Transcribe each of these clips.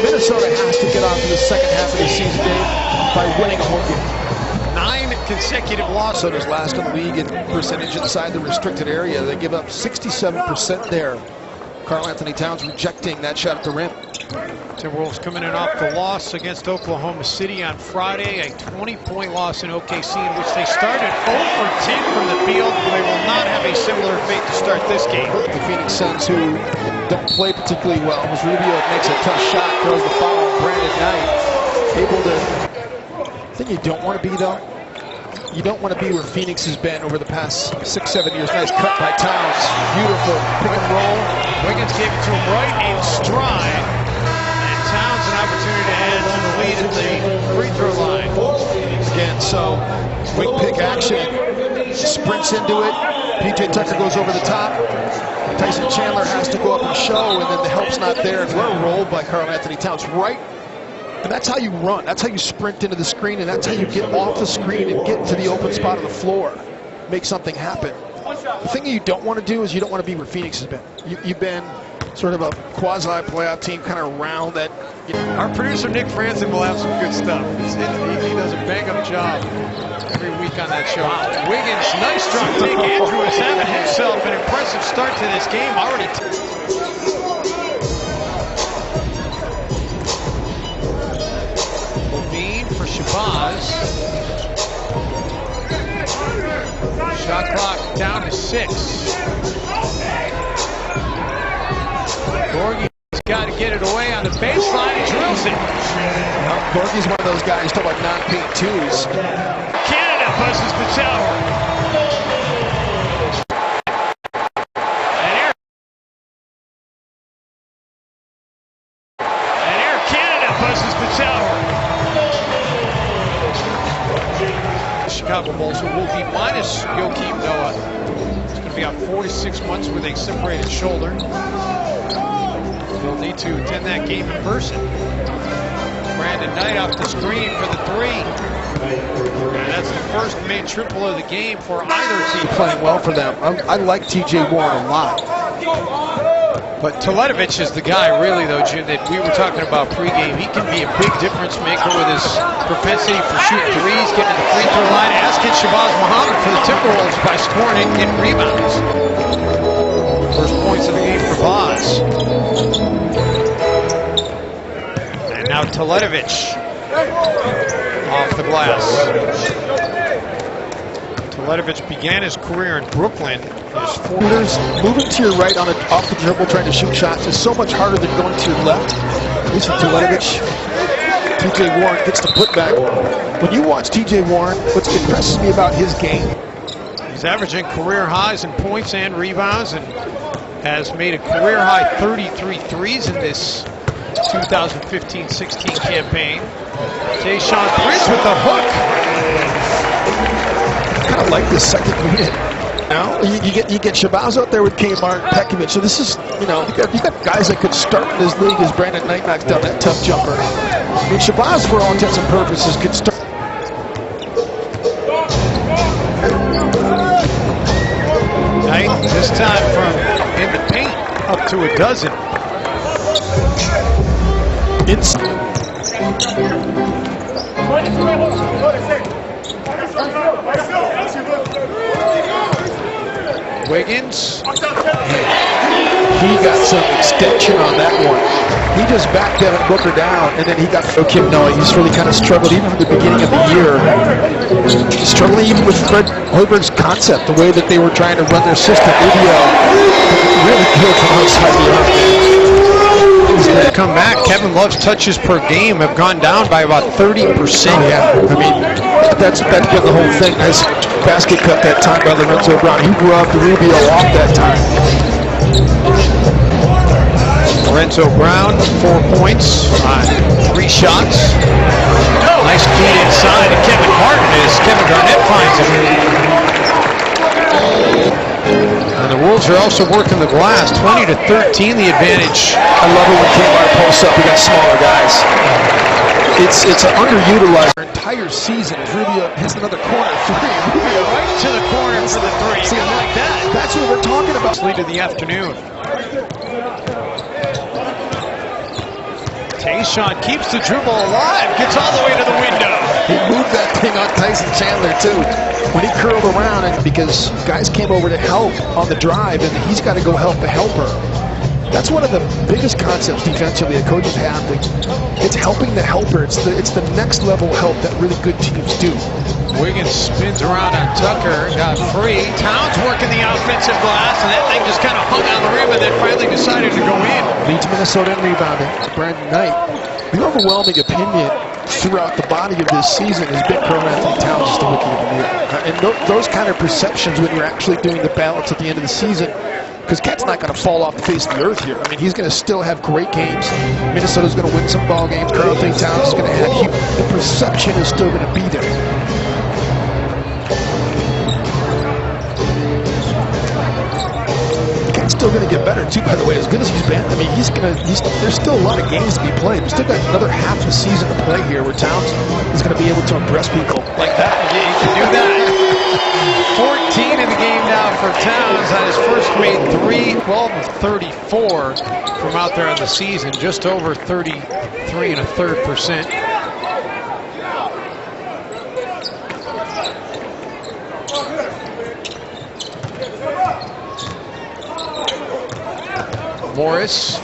Minnesota has to get on to the second half of the season, Dave, by winning a home game. 9 consecutive losses. Minnesota's last in the league in percentage inside the restricted area. They give up 67% there. Karl Anthony Towns rejecting that shot at the rim. Timberwolves coming in off the loss against Oklahoma City on Friday, a 20-point loss in OKC in which they started 0 for 10 from the field. They will not have a similar fate to start this game. The Phoenix Suns, who don't play particularly well, as Rubio makes a tough shot, throws the foul on Brandon Knight. Able to... The thing you don't want to be, though, you don't want to be where Phoenix has been over the past 6-7 years. Nice cut by Towns. Beautiful pick and roll. Wiggins gave it to him right in stride. And Towns an opportunity to add to the lead at the free throw line. Again, so wing pick action. Sprints into it. PJ Tucker goes over the top. Tyson Chandler has to go up and show, and then the help's not there. And we're rolled by Karl Anthony Towns right. And that's how you run. That's how you sprint into the screen, and that's how you get off the screen and get to the open spot of the floor. Make something happen. The thing you don't want to do is you don't want to be where Phoenix has been. You've been sort of a quasi-playoff team kind of around that. You know. Our producer, Nick Franzen, will have some good stuff. He does a bang-up job every week on that show. Wiggins, nice strong take. Andrew is having himself an impressive start to this game. Already. For Shabazz. Shot clock down to 6. Gorgie's got to get it away on the baseline. He drills it. Well, Gorgie's one of those guys, talk about non-paint twos. Canada buzzes the tower. And Air Canada buzzes the tower. Chicago Bulls, who will be minus Joakim Noah. He's going to be out 4 to 6 months with a separated shoulder. They'll need to attend that game in person. Brandon Knight off the screen for the 3. And that's the first made triple of the game for either team. Playing well for them. I like TJ Warren a lot. But Teletovic is the guy, really, though, Jim, that we were talking about pregame. He can be a big difference maker with his propensity for shooting threes, getting to the free throw line, as can Shabazz Muhammad for the Timberwolves by scoring and getting rebounds. First points of the game for Boz. And now Teletovic off the glass. Teletovic began his career in Brooklyn. Moving to your right on off the dribble, trying to shoot shots is so much harder than going to your left. At least for Teletovic. TJ Warren gets the putback. When you watch TJ Warren, what impresses me about his game, he's averaging career highs in points and rebounds, and has made a career high 33 threes in this 2015-16 campaign. Tayshaun Prince with the hook. I kind of like this second unit. Now you get Shabazz out there with Kmart, Pekovic. So this is, you got guys that could start in this league as Brandon Knight knocks down that tough jumper. I mean, Shabazz, for all intents and purposes, could start. Knight, this time from in the paint, up to a dozen. It's Wiggins. He got some extension on that one. He just backed Devin Booker down, and then he got Joakim Noah. He's really kind of struggled even from the beginning of the year. Struggling even with Fred Hoiberg's concept, the way that they were trying to run their system. Rubio really good from outside the arc. Come back. Kevin Love's touches per game have gone down by about 30%. Yeah, I mean, that's been the whole thing. Nice basket cut that time by Lorenzo Brown. He rubbed Rubio off that time. Lorenzo Brown, 4 points on 3 shots. Nice feed inside to Kevin Martin as Kevin Garnett finds him. And the Wolves are also working the glass, 20 to 13, the advantage. I love it when Kmart posts up. We got smaller guys. It's an underutilized entire season. As Rubio hits another corner 3. Rubio Right to the corner for the 3. See, I like that. That's what we're talking about. Lead of the afternoon. Tayshaun keeps the dribble alive, gets all the way to the window. He moved that thing on Tyson Chandler too. When he curled around, and because guys came over to help on the drive, and he's got to go help the helper. That's one of the biggest concepts defensively that coaches have. It's helping the helper. It's the next level help that really good teams do. Wiggins spins around on Tucker, got free. Towns working the offensive glass, and that thing just kind of hung on the rim and then finally decided to go in. Leads Minnesota in rebounding. Brandon Knight. The overwhelming opinion throughout the body of this season has been Karl-Anthony Towns is the Rookie of the Year. And those kind of perceptions when you're actually doing the ballots at the end of the season, because Cat's not going to fall off the face of the earth here. I mean, he's going to still have great games. Minnesota's going to win some ball games. Karl-Anthony Towns is going to have the perception is still going to be there. Cat's still going to get better too, by the way. As good as he's been, I mean, there's still a lot of games to be played. We still got another half a season to play here, where Towns is going to be able to impress people like that. Yeah, you can do that. 14 in the game now for Towns on his first made three, 12 of 34 from out there on the season, just over 33.33%. Morris,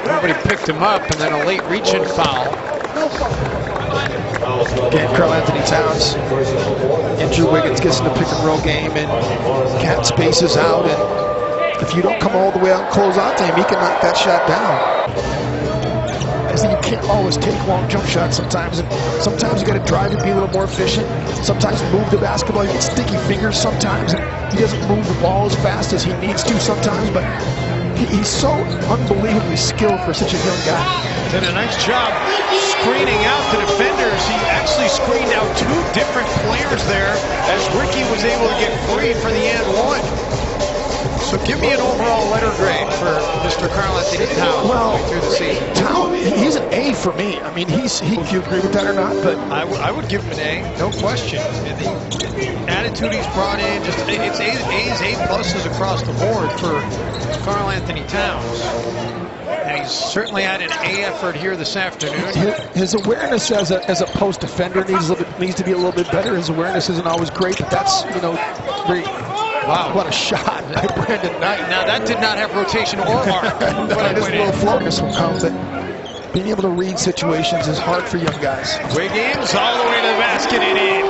nobody picked him up, and then a late reach-in foul. Again, Karl-Anthony Towns. Andrew Wiggins gets in the pick and roll game, and Cat spaces out, and if you don't come all the way out and close out to him, he can knock that shot down. I think you can't always take long jump shots sometimes, and sometimes you got to drive and be a little more efficient. Sometimes move the basketball, you get sticky fingers sometimes, and he doesn't move the ball as fast as he needs to sometimes, but he's so unbelievably skilled for such a young guy. Did a nice job screening out the defenders. He actually screened out two different players there as Ricky was able to get free for the and one. So give me an overall letter grade for Mr. Karl-Anthony Towns through the season. He's an A for me. I mean, if you agree with that or not, but I would give him an A, no question. And the attitude he's brought in, just it's A's, A-pluses across the board for Karl-Anthony Towns. And he's certainly had an A effort here this afternoon. His awareness as a post defender needs to be a little bit better. His awareness isn't always great, but that's very. Wow, what a shot by Brandon Knight. Now that did not have rotation or arc. But it is a little focus from him, but being able to read situations is hard for young guys. Wiggins all the way to the basket and in.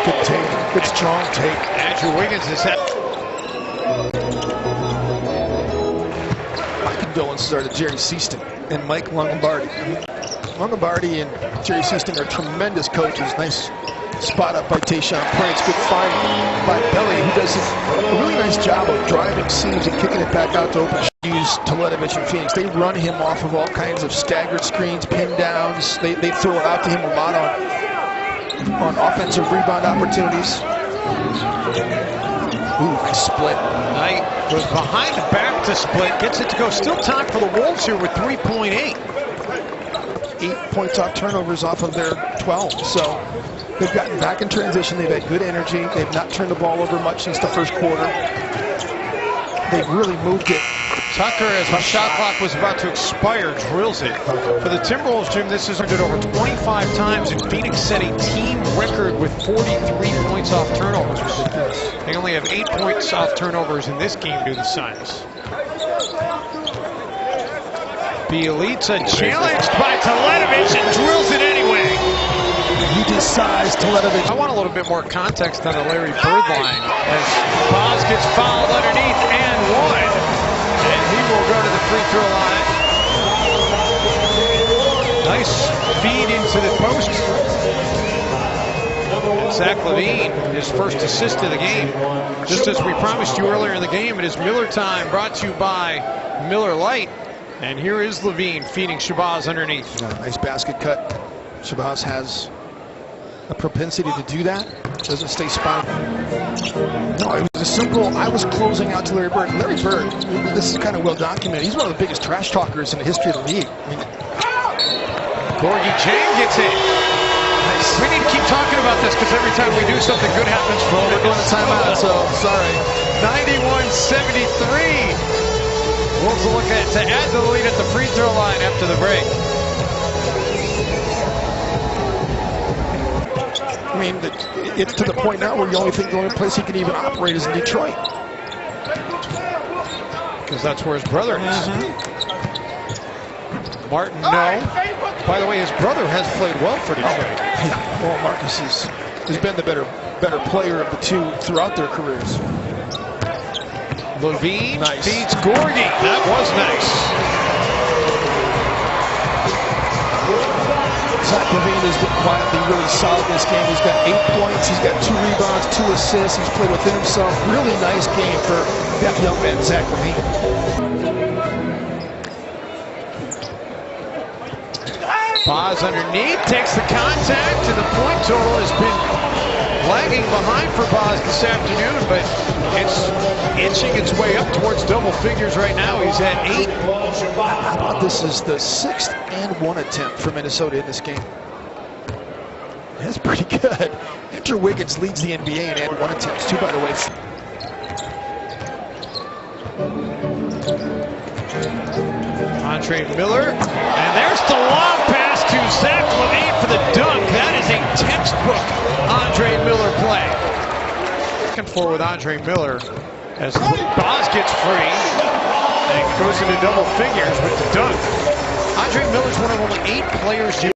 Good take, good strong take. Andrew Wiggins is set. My condolences are to Jerry Seaston and Mike Longobardi. Longobardi and Jerry Seaston are tremendous coaches. Nice spot up by Tayshaun Prince. Good find by Belly, who does a really nice job of driving seams and kicking it back out to open. Use Toledovich and Phoenix. They run him off of all kinds of staggered screens, pin downs. They throw it out to him a lot on offensive rebound opportunities. Ooh, nice split. Knight was behind the back to split. Gets it to go. Still time for the Wolves here with 3.8. 8 points off turnovers off of their 12. So they've gotten back in transition. They've had good energy. They've not turned the ball over much since the first quarter. They've really moved it. Tucker, as the shot clock was about to expire, drills it. For the Timberwolves team, this is under over 25 times, and Phoenix set a team record with 43 points off turnovers. They only have 8 points off turnovers in this game due to the Suns. Bielitsa challenged by Toledovich and drills it anyway. He decides Toledovich. I want a little bit more context on the Larry Bird line as Boz gets fouled underneath and one. And he will go to the free throw line. Nice feed into the post. And Zach LaVine, his first assist of the game. Just as we promised you earlier in the game, it is Miller time, brought to you by Miller Lite. And here is LaVine feeding Shabazz underneath. Nice basket cut. Shabazz has a propensity to do that. Doesn't stay spot. No, it was a simple, I was closing out to Larry Bird. Larry Bird, this is kind of well documented. He's one of the biggest trash talkers in the history of the league. I mean, Gorgie Jane gets it. Nice. We need to keep talking about this because every time we do something good happens. Well, we're going to timeout, so sorry. 91-73. Wolves will look to add to the lead at the free throw line after the break. I mean, it's to the point now where the only place he can even operate is in Detroit. Because that's where his brother is. Martin, no. By the way, his brother has played well for Detroit. Yeah. Well, Marcus has been the better player of the two throughout their careers. Levine feeds Gorgie. That was nice. Zach Levine has been quietly really solid in this game. He's got 8 points, he's got 2 rebounds, 2 assists. He's played within himself. Really nice game for that young man, Zach Levine. Boz underneath, takes the contact, and the point total has been lagging behind for Boz this afternoon, but it's inching its way up towards double figures right now. He's at 8. This is the 6th and 1 attempt for Minnesota in this game. That's pretty good. Andrew Wiggins leads the NBA in and 1 attempts, too, by the way. Andre Miller, and there's the long pass to Zach Levine for the dunk. That is a textbook Andre Miller play. Looking forward with Andre Miller as Boz gets free and goes into double figures with the dunk. Andre Miller's one of only 8 players